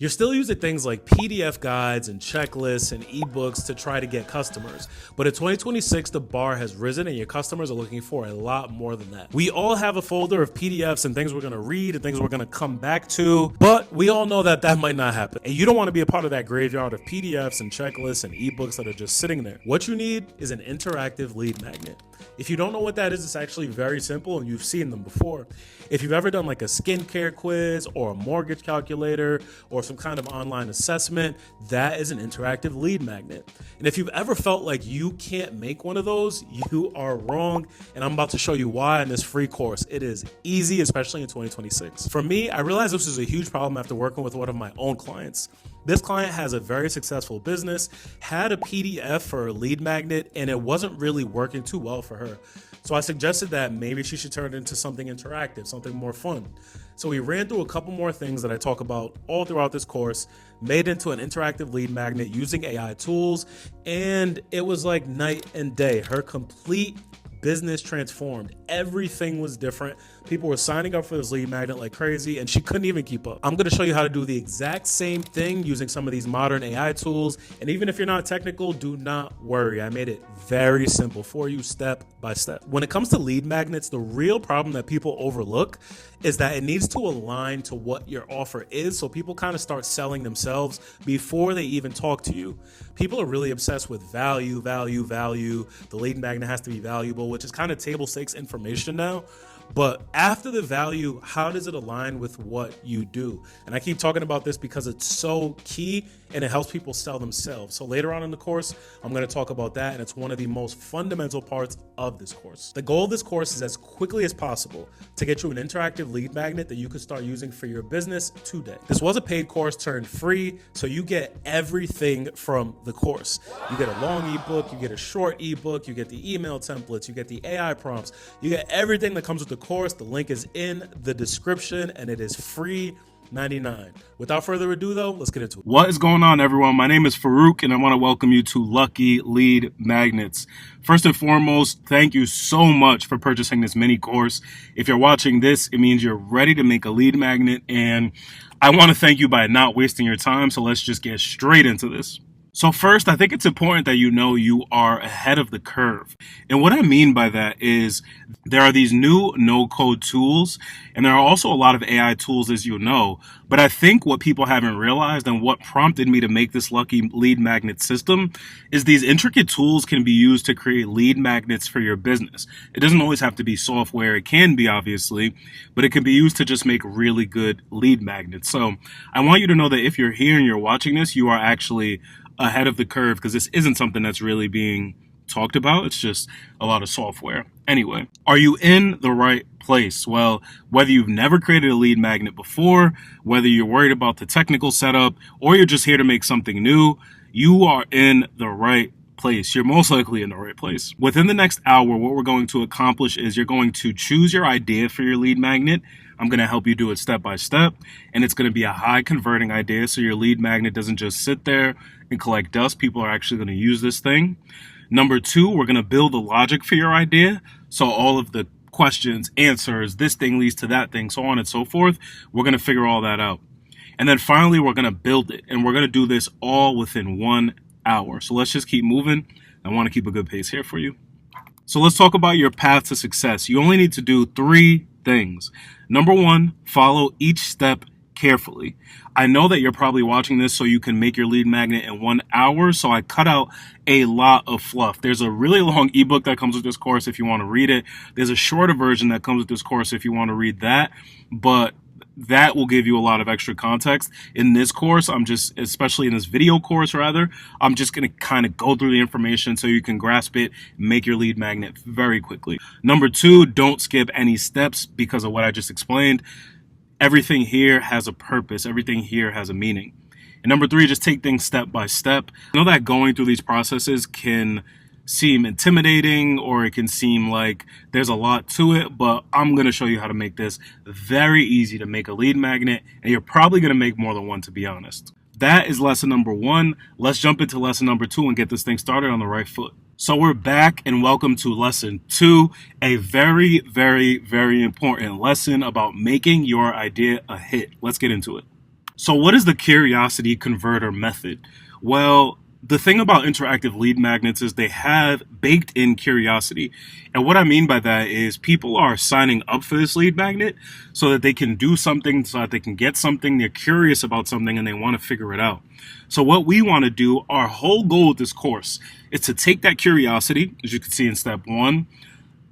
You're still using things like PDF guides and checklists and ebooks to try to get customers. But in 2026, the bar has risen and your customers are looking for a lot more than that. We all have a folder of PDFs and things we're going to read and things we're going to come back to, but we all know that that might not happen. And you don't want to be a part of that graveyard of PDFs and checklists and ebooks that are just sitting there. What you need is an interactive lead magnet. If you don't know what that is, it's actually very simple and you've seen them before. If you've ever done like a skincare quiz or a mortgage calculator or some kind of online assessment, that is an interactive lead magnet. And if you've ever felt like you can't make one of those, you are wrong. And I'm about to show you why in this free course. It is easy, especially in 2026. For me, I realized this was a huge problem after working with one of my own clients. This client has a very successful business, had a PDF for a lead magnet, and it wasn't really working too well for her. So I suggested that maybe she should turn it into something interactive, something more fun. So we ran through a couple more things that I talk about all throughout this course, made it into an interactive lead magnet using AI tools, and it was like night and day. Her complete business transformed. Everything was different. People were signing up for this lead magnet like crazy, and she couldn't even keep up. I'm going to show you how to do the exact same thing using some of these modern AI tools. And even if you're not technical, do not worry. I made it very simple for you, step by step. When it comes to lead magnets, the real problem that people overlook is that it needs to align to what your offer is. So people kind of start selling themselves before they even talk to you. People are really obsessed with value. The lead magnet has to be valuable, which is kind of table stakes information now. But after the value, how does it align with what you do? And I keep talking about this because it's so key and it helps people sell themselves. So later on in the course, I'm going to talk about that. And it's one of the most fundamental parts of this course. The goal of this course is as quickly as possible to get you an interactive lead magnet that you can start using for your business today. This was a paid course turned free, so you get everything from the course. You get a long ebook, you get a short ebook, you get the email templates, you get the AI prompts, you get everything that comes with the course. The link is in the description and it is free. $99. Without further ado though, let's get into it. What is going on, everyone? My name is Farouk and I want to welcome you to Lucky Lead Magnets. First and foremost, thank you so much for purchasing this mini course. If you're watching this, it means you're ready to make a lead magnet, and I want to thank you by not wasting your time. So let's just get straight into this. So first, I think it's important that you know you are ahead of the curve. And what I mean by that is there are these new no-code tools, and there are also a lot of AI tools, as you know. But I think what people haven't realized, and what prompted me to make this Lucky Lead Magnet system, is these intricate tools can be used to create lead magnets for your business. It doesn't always have to be software. It can be, obviously, but it can be used to just make really good lead magnets. So I want you to know that if you're here and you're watching this, you are actually ahead of the curve, because this isn't something that's really being talked about. It's just a lot of software. Anyway, are you in the right place? Well, whether you've never created a lead magnet before, whether you're worried about the technical setup, or you're just here to make something new, you are in the right place. You're most likely in the right place. Within the next hour, what we're going to accomplish is you're going to choose your idea for your lead magnet. I'm going to help you do it step by step, and it's going to be a high converting idea, so your lead magnet doesn't just sit there and collect dust. People are actually going to use this thing. Number two, we're going to build the logic for your idea. So all of the questions, answers, this thing leads to that thing, so on and so forth. We're going to figure all that out. And then finally, we're going to build it, and we're going to do this all within 1 hour. So let's just keep moving. I want to keep a good pace here for you. So let's talk about your path to success. You only need to do 3 things. Number 1, follow each step carefully. I know that you're probably watching this so you can make your lead magnet in 1 hour, so I cut out a lot of fluff. There's a really long ebook that comes with this course if you want to read it. There's a shorter version that comes with this course if you want to read that, but that will give you a lot of extra context. In this course, especially in this video course rather, I'm just going to kind of go through the information so you can grasp it, make your lead magnet very quickly. Number 2, don't skip any steps because of what I just explained. Everything here has a purpose. Everything here has a meaning. And number 3, just take things step by step. I know that going through these processes can seem intimidating, or it can seem like there's a lot to it, but I'm going to show you how to make this very easy to make a lead magnet, and you're probably going to make more than one, to be honest. That is lesson number 1. Let's jump into lesson number 2 and get this thing started on the right foot. So we're back, and welcome to lesson 2, a very, very, very important lesson about making your idea a hit. Let's get into it. So what is the curiosity converter method? Well, the thing about interactive lead magnets is they have baked in curiosity. And what I mean by that is people are signing up for this lead magnet so that they can do something, so that they can get something. They're curious about something and they want to figure it out. So what we want to do, our whole goal with this course is to take that curiosity, as you can see in step 1,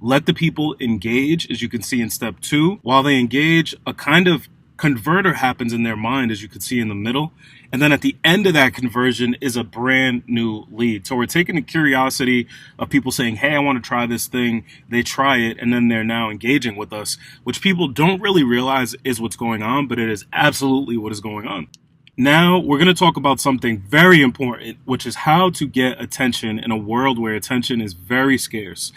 let the people engage, as you can see in step 2. While they engage, a kind of converter happens in their mind, as you can see in the middle. And then at the end of that conversion is a brand new lead. So we're taking the curiosity of people saying, hey, I want to try this thing. They try it, and then they're now engaging with us, which people don't really realize is what's going on, but it is absolutely what is going on. Now we're going to talk about something very important, which is how to get attention in a world where attention is very scarce.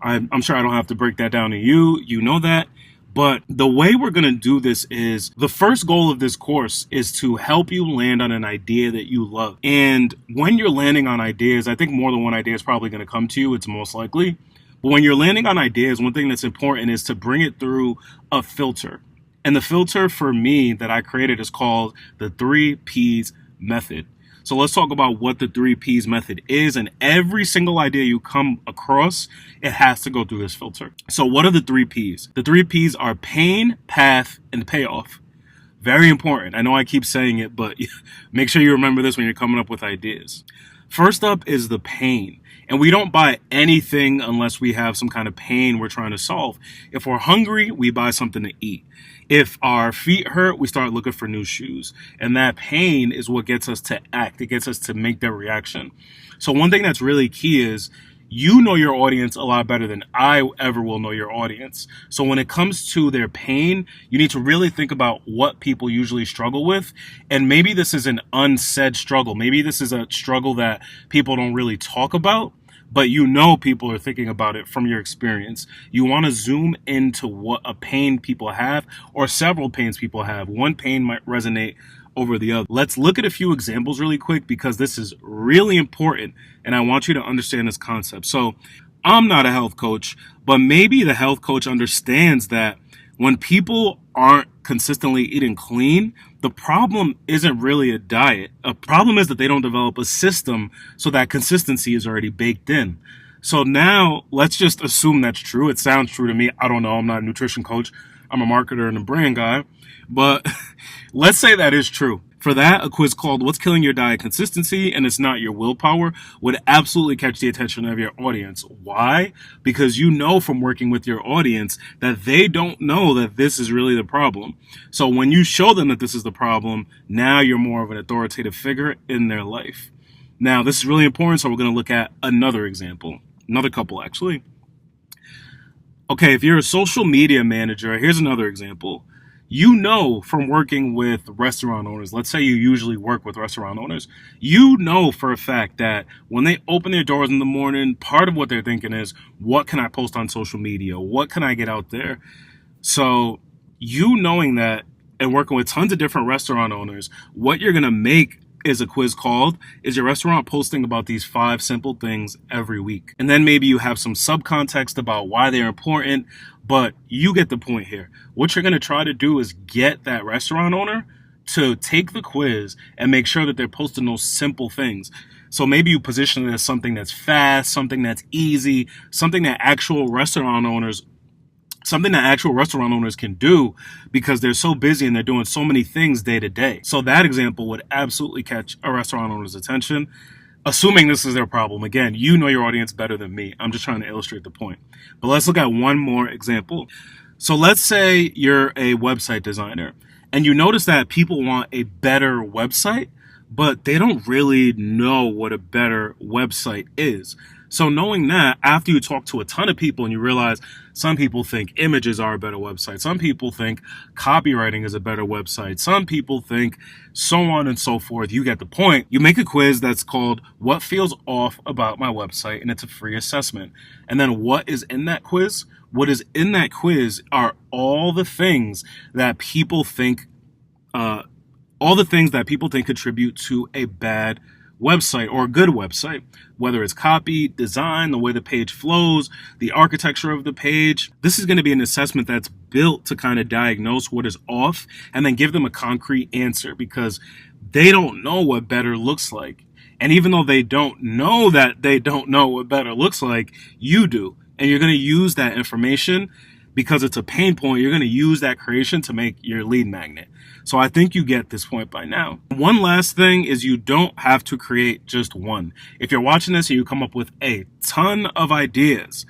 I'm sure I don't have to break that down to you. You know that. But the way we're going to do this is the first goal of this course is to help you land on an idea that you love. And when you're landing on ideas, I think more than one idea is probably going to come to you. It's most likely. But when you're landing on ideas, one thing that's important is to bring it through a filter. And the filter for me that I created is called the 3 Ps method. So let's talk about what the 3 Ps method is. And every single idea you come across, it has to go through this filter. So what are the 3 Ps? The 3 Ps are pain, path, and payoff. Very important. I know I keep saying it, but make sure you remember this when you're coming up with ideas. First up is the pain. And we don't buy anything unless we have some kind of pain we're trying to solve. If we're hungry, we buy something to eat. If our feet hurt, we start looking for new shoes. And that pain is what gets us to act. It gets us to make that reaction. So one thing that's really key is you know your audience a lot better than I ever will know your audience. So when it comes to their pain, you need to really think about what people usually struggle with. And maybe this is an unsaid struggle. Maybe this is a struggle that people don't really talk about, but you know people are thinking about it from your experience. You want to zoom into what a pain people have or several pains people have. One pain might resonate over the other. Let's look at a few examples really quick because this is really important and I want you to understand this concept. So I'm not a health coach, but maybe the health coach understands that when people aren't consistently eating clean, the problem isn't really a diet. A problem is that they don't develop a system so that consistency is already baked in. So now let's just assume that's true. It sounds true to me. I don't know. I'm not a nutrition coach. I'm a marketer and a brand guy. But let's say that is true. For that, a quiz called What's Killing Your Diet Consistency and It's Not Your Willpower would absolutely catch the attention of your audience. Why? Because you know from working with your audience that they don't know that this is really the problem. So when you show them that this is the problem, now you're more of an authoritative figure in their life. Now, this is really important, so we're going to look at another example. Another couple, actually. Okay, if you're a social media manager, here's another example. You know from working with restaurant owners, let's say you usually work with restaurant owners, you know for a fact that when they open their doors in the morning, part of what they're thinking is, what can I post on social media? What can I get out there? So you knowing that and working with tons of different restaurant owners, what you're going to make is a quiz called, is your restaurant posting about these 5 simple things every week? And then maybe you have some subcontext about why they're important, but you get the point here. What you're going to try to do is get that restaurant owner to take the quiz and make sure that they're posting those simple things. So maybe you position it as something that's fast, something that's easy, something that actual restaurant owners can do because they're so busy and they're doing so many things day to day. So that example would absolutely catch a restaurant owner's attention, assuming this is their problem. Again, you know your audience better than me. I'm just trying to illustrate the point. But let's look at one more example. So let's say you're a website designer and you notice that people want a better website, but they don't really know what a better website is. So knowing that, after you talk to a ton of people and you realize some people think images are a better website, some people think copywriting is a better website, some people think so on and so forth, you get the point. You make a quiz that's called What Feels Off About My Website, and it's a free assessment. And then what is in that quiz? What is in that quiz are all the things that people think contribute to a bad website or a good website, whether it's copy, design, the way the page flows, the architecture of the page. This is going to be an assessment that's built to kind of diagnose what is off and then give them a concrete answer, because they don't know what better looks like. And even though they don't know that they don't know what better looks like, you do. And you're going to use that information because it's a pain point. You're going to use that creation to make your lead magnet. So I think you get this point by now. One last thing is you don't have to create just one. If you're watching this and you come up with a ton of ideas,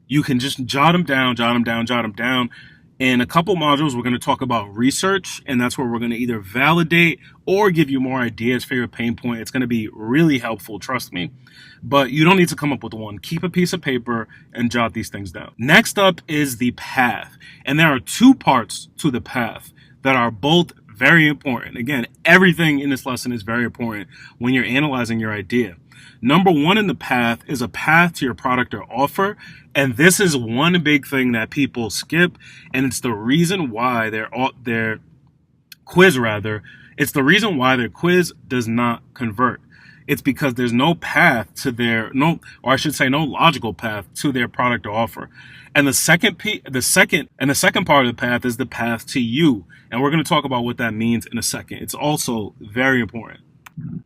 you can just jot them down. In a couple modules, we're going to talk about research, and that's where we're going to either validate or give you more ideas for your pain point. It's going to be really helpful, trust me. But you don't need to come up with one. Keep a piece of paper and jot these things down. Next up is the path. And there are two parts to the path that are both very important. Again, everything in this lesson is very important when you're analyzing your idea. Number one in the path is a path to your product or offer. And this is one big thing that people skip. And it's the reason why their quiz does not convert. It's because there's no path to no logical path to their product or offer. And the second part of the path is the path to you. And we're going to talk about what that means in a second. It's also very important.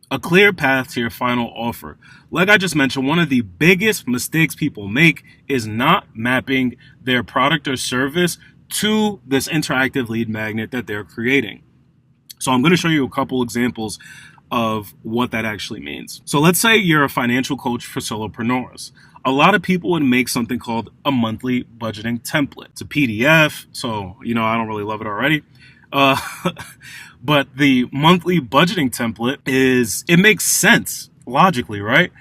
A clear path to your final offer. Like I just mentioned, one of the biggest mistakes people make is not mapping their product or service to this interactive lead magnet that they're creating. So I'm going to show you a couple examples of what that actually means. So let's say you're a financial coach for solopreneurs. A lot of people would make something called a monthly budgeting template. It's a PDF, so I don't really love it already. But the monthly budgeting template it makes sense logically, right?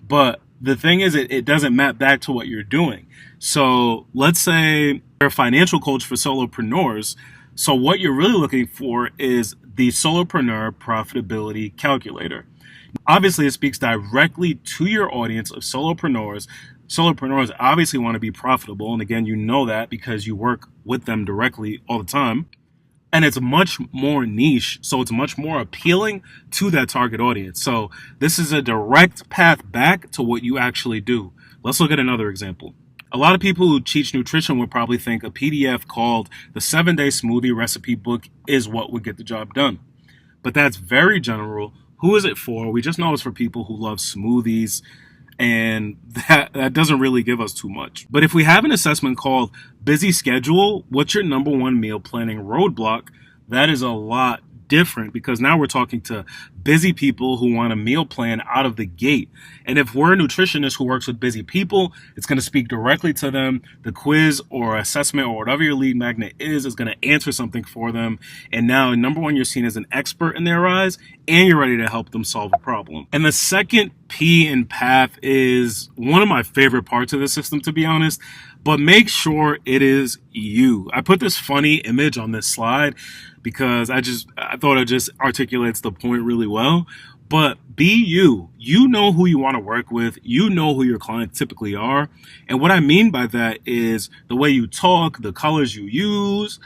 But the thing is, it doesn't map back to what you're doing. So let's say you're a financial coach for solopreneurs. So what you're really looking for is the solopreneur profitability calculator. Obviously, it speaks directly to your audience of solopreneurs. Solopreneurs obviously want to be profitable. And again, you know that because you work with them directly all the time. And it's much more niche, so it's much more appealing to that target audience. So this is a direct path back to what you actually do. Let's look at another example. A lot of people who teach nutrition would probably think a PDF called the 7-Day Smoothie Recipe Book is what would get the job done. But that's very general. Who is it for? We just know it's for people who love smoothies, and that doesn't really give us too much. But if we have an assessment called Busy Schedule, what's your number one meal planning roadblock? That is a lot different, because now we're talking to busy people who want a meal plan out of the gate. And if we're a nutritionist who works with busy people, it's going to speak directly to them. The quiz or assessment or whatever your lead magnet is going to answer something for them. And now, number one, you're seen as an expert in their eyes, and you're ready to help them solve a problem. And the second P in path is one of my favorite parts of the system, to be honest, but make sure it is you. I put this funny image on this slide because I thought it just articulates the point really well. But be you. You know who you want to work with. You know who your clients typically are. And what I mean by that is the way you talk, the colors you use,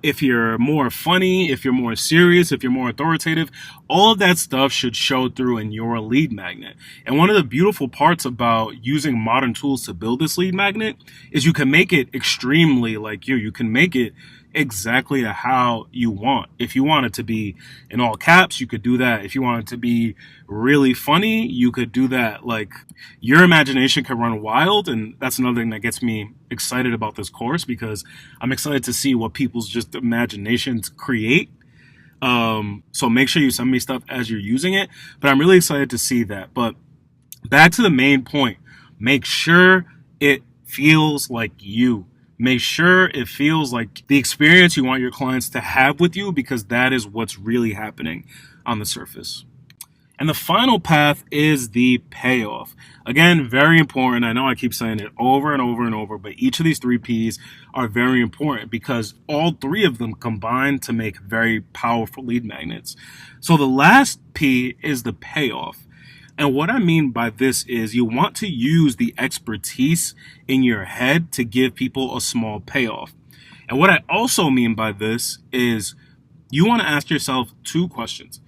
if you're more funny, if you're more serious, if you're more authoritative, all of that stuff should show through in your lead magnet. And one of the beautiful parts about using modern tools to build this lead magnet is you can make it extremely like you. You can make it exactly how you want. If you want it to be in all caps, you could do that. If you want it to be really funny, you could do that. Like, your imagination can run wild, and that's another thing that gets me excited about this course, because I'm excited to see what people's just imaginations create. So make sure you send me stuff as you're using it, but I'm really excited to see that. But back to the main point, make sure it feels like you. Make sure it feels like the experience you want your clients to have with you, because that is what's really happening on the surface. And the final path is the payoff. Again, very important. I know I keep saying it over and over and over, but each of these 3 Ps are very important because all 3 of them combine to make very powerful lead magnets. So the last P is the payoff. And what I mean by this is you want to use the expertise in your head to give people a small payoff. And what I also mean by this is you want to ask yourself 2 questions.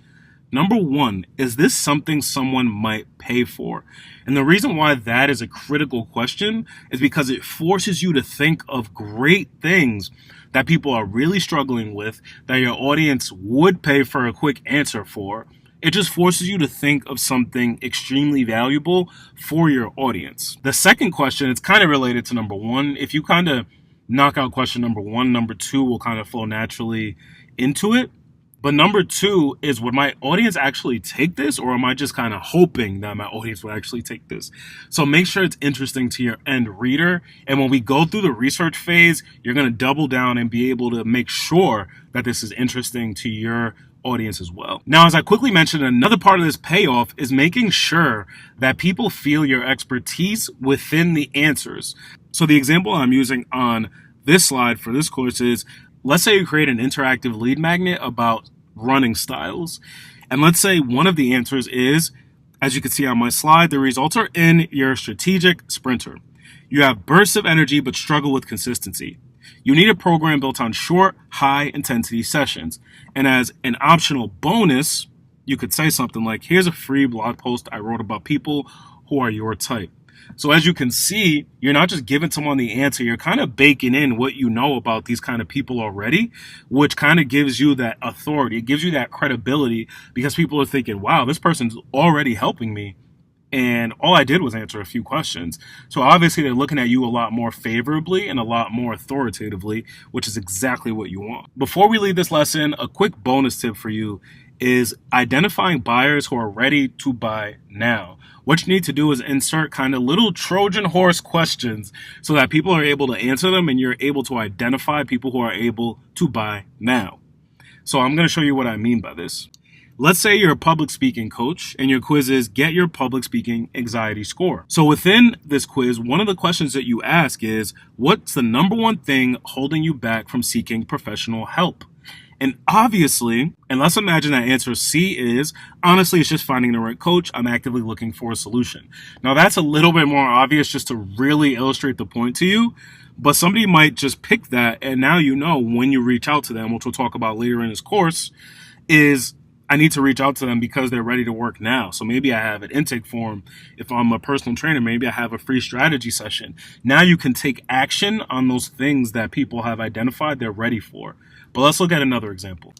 Number one, is this something someone might pay for? And the reason why that is a critical question is because it forces you to think of great things that people are really struggling with, that your audience would pay for a quick answer for. It just forces you to think of something extremely valuable for your audience. The second question, it's kind of related to number one. If you kind of knock out question number one, number two will kind of flow naturally into it. But number two is, would my audience actually take this, or am I just kind of hoping that my audience will actually take this? So make sure it's interesting to your end reader. And when we go through the research phase, you're going to double down and be able to make sure that this is interesting to your audience as well. Now, as I quickly mentioned, another part of this payoff is making sure that people feel your expertise within the answers. So the example I'm using on this slide for this course is, let's say you create an interactive lead magnet about running styles. And let's say one of the answers is, as you can see on my slide, the results are in your strategic sprinter. You have bursts of energy but struggle with consistency. You need a program built on short, high-intensity sessions. And as an optional bonus, you could say something like, here's a free blog post I wrote about people who are your type. So as you can see, you're not just giving someone the answer, you're kind of baking in what you know about these kind of people already, which kind of gives you that authority. It gives you that credibility because people are thinking, wow, this person's already helping me. And all I did was answer a few questions. So obviously they're looking at you a lot more favorably and a lot more authoritatively, which is exactly what you want. Before we leave this lesson, a quick bonus tip for you is identifying buyers who are ready to buy now. What you need to do is insert kind of little Trojan Horse questions so that people are able to answer them and you're able to identify people who are able to buy now. So I'm going to show you what I mean by this. Let's say you're a public speaking coach and your quiz is get your public speaking anxiety score. So within this quiz, one of the questions that you ask is, what's the number one thing holding you back from seeking professional help? And obviously, and let's imagine that answer C is, honestly, it's just finding the right coach. I'm actively looking for a solution. Now that's a little bit more obvious just to really illustrate the point to you, but somebody might just pick that. And now you know when you reach out to them, which we'll talk about later in this course, is I need to reach out to them because they're ready to work now. So maybe I have an intake form. If I'm a personal trainer, maybe I have a free strategy session. Now you can take action on those things that people have identified they're ready for. But let's look at another example.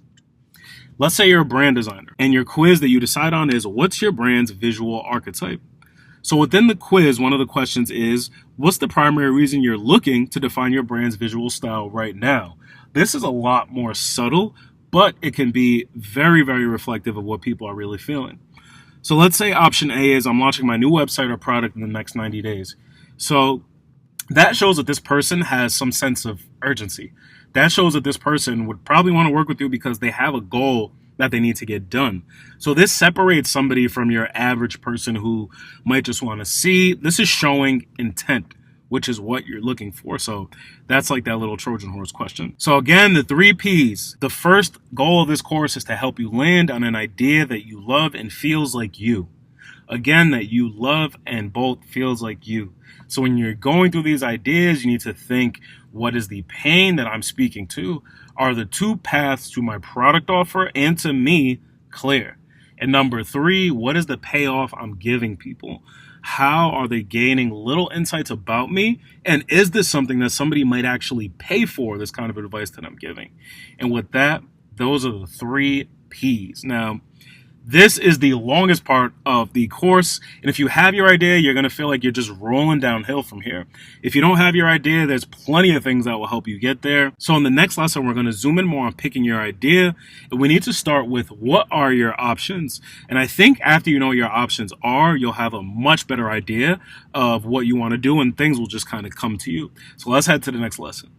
Let's say you're a brand designer and your quiz that you decide on is, what's your brand's visual archetype? So within the quiz, one of the questions is, what's the primary reason you're looking to define your brand's visual style right now? This is a lot more subtle, but it can be very, very reflective of what people are really feeling. So let's say option A is, I'm launching my new website or product in the next 90 days. So that shows that this person has some sense of urgency. That shows that this person would probably want to work with you because they have a goal that they need to get done. So this separates somebody from your average person who might just want to see. This is showing intent, which is what you're looking for. So that's like that little Trojan Horse question. So again, the 3 Ps. The first goal of this course is to help you land on an idea that you love and feels like you. Again, that you love and both feels like you. So when you're going through these ideas, you need to think, what is the pain that I'm speaking to? Are the 2 paths to my product offer and to me clear? And number 3, what is the payoff I'm giving people? How are they gaining little insights about me? And is this something that somebody might actually pay for, this kind of advice that I'm giving? And with that, those are the 3 Ps. Now, this is the longest part of the course. And if you have your idea, you're going to feel like you're just rolling downhill from here. If you don't have your idea, there's plenty of things that will help you get there. So in the next lesson, we're going to zoom in more on picking your idea. And we need to start with, what are your options? And I think after you know what your options are, you'll have a much better idea of what you want to do and things will just kind of come to you. So let's head to the next lesson.